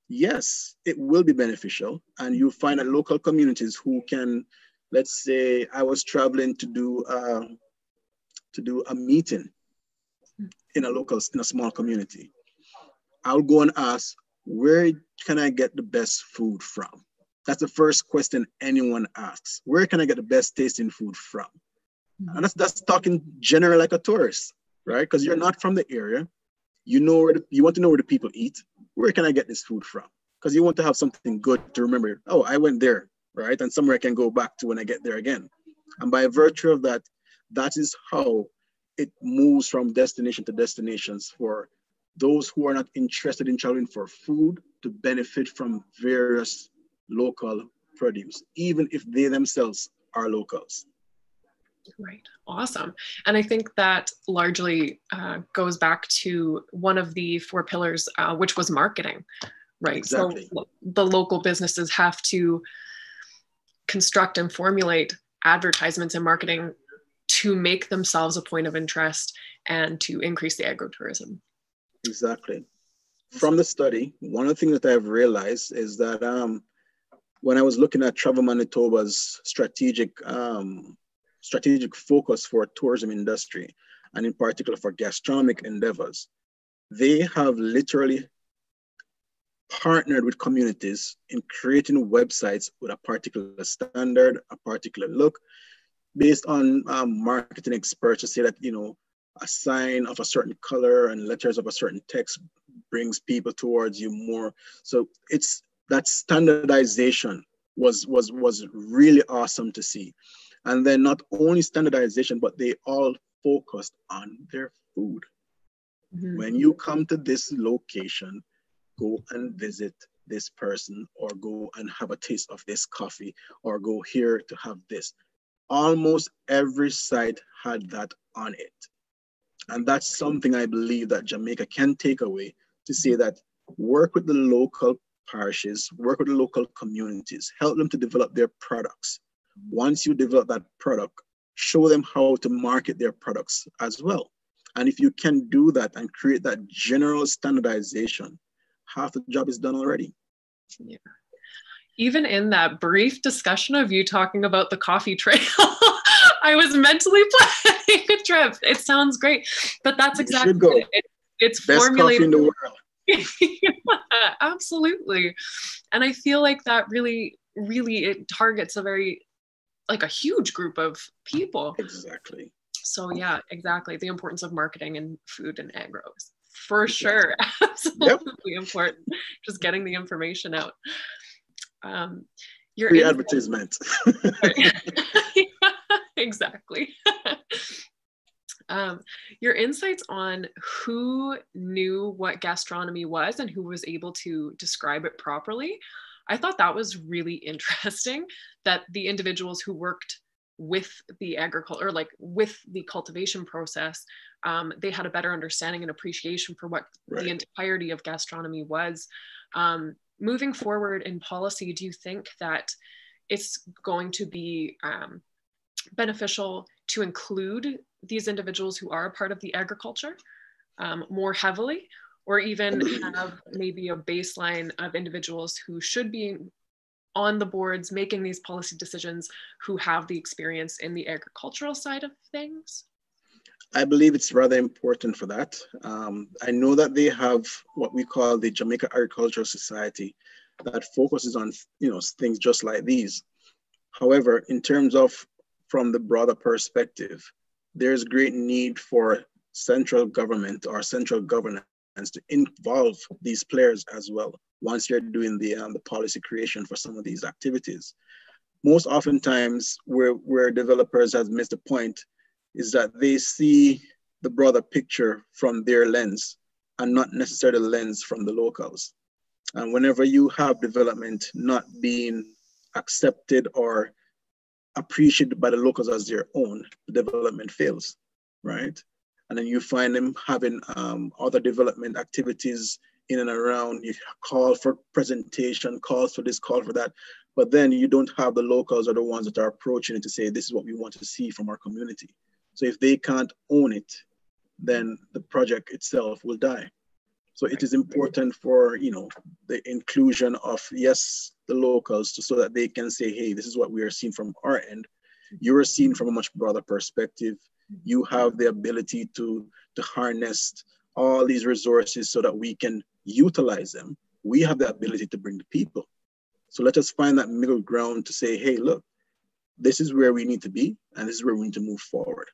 yes, it will be beneficial. And you find that local communities who can, let's say I was traveling to do a meeting in a small community. I'll go and ask, where can I get the best food from? That's the first question anyone asks. Where can I get the best tasting food from? And that's talking general like a tourist, right? Because you're not from the area. You want to know where the people eat. Where can I get this food from? Because you want to have something good to remember. Oh, I went there, right? And somewhere I can go back to when I get there again. And by virtue of that, that is how it moves from destination to destinations for those who are not interested in traveling for food to benefit from various local produce, even if they themselves are locals. Right. Awesome. And I think that largely goes back to one of the 4 pillars, which was marketing, right? Exactly. So the local businesses have to construct and formulate advertisements and marketing to make themselves a point of interest and to increase the agritourism. Exactly. From the study, one of the things that I've realized is that when I was looking at Travel Manitoba's strategic focus for tourism industry, and in particular for gastronomic endeavors, they have literally partnered with communities in creating websites with a particular standard, a particular look, based on marketing experts to say that, a sign of a certain color and letters of a certain text brings people towards you more. So it's that standardization was really awesome to see. And then not only standardization, but they all focused on their food. Mm-hmm. When you come to this location, go and visit this person, or go and have a taste of this coffee, or go here to have this. Almost every site had that on it. And that's something I believe that Jamaica can take away, to say that work with the local parishes, work with the local communities, help them to develop their products. Once you develop that product, show them how to market their products as well. And if you can do that and create that general standardization, half the job is done already. Yeah. Even in that brief discussion of you talking about the coffee trail, I was mentally planning a trip. It sounds great, but that's exactly it. It's best formulated. Coffee in the world. Yeah, absolutely. And I feel like that really it targets a huge group of people. Exactly. So yeah, exactly. The importance of marketing in food and agro is for sure absolutely important. Just getting the information out. Your free advertisement. Yeah, exactly. Your insights on who knew what gastronomy was and who was able to describe it properly, I thought that was really interesting, that the individuals who worked with the agriculture, or with the cultivation process, they had a better understanding and appreciation for what the entirety of gastronomy was. Moving forward in policy, do you think that it's going to be beneficial to include these individuals who are a part of the agriculture more heavily, or even have maybe a baseline of individuals who should be on the boards making these policy decisions who have the experience in the agricultural side of things? I believe it's rather important for that. I know that they have what we call the Jamaica Agricultural Society that focuses on things just like these. However, in terms of from the broader perspective, there's great need for central government or central governance to involve these players as well once you're doing the policy creation for some of these activities. Most oftentimes where developers have missed the point is that they see the broader picture from their lens and not necessarily the lens from the locals. And whenever you have development not being accepted or appreciated by the locals as their own, the development fails, right? And then you find them having other development activities in and around. You call for presentation, calls for this, call for that, but then you don't have the locals or the ones that are approaching it to say, this is what we want to see from our community. So if they can't own it, then the project itself will die. So it is important for, you know, the inclusion of, yes, the locals, so that they can say, hey, this is what we are seeing from our end. You are seeing from a much broader perspective. You have the ability to harness all these resources so that we can utilize them. We have the ability to bring the people. So let us find that middle ground to say, hey, look, this is where we need to be, and this is where we need to move forward.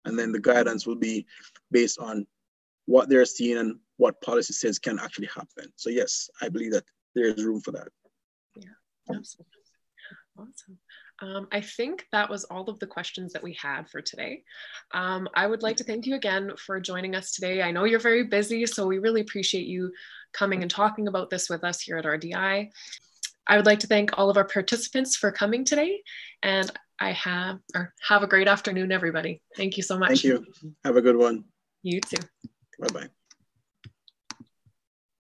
And then the guidance will be based on what they're seeing and what policy says can actually happen. So yes, I believe that there is room for that. Yeah, absolutely. Awesome. I think that was all of the questions that we had for today. I would like to thank you again for joining us today. I know you're very busy, so we really appreciate you coming and talking about this with us here at RDI. I would like to thank all of our participants for coming today, and have a great afternoon, everybody. Thank you so much. Thank you. Have a good one. You too. Bye-bye.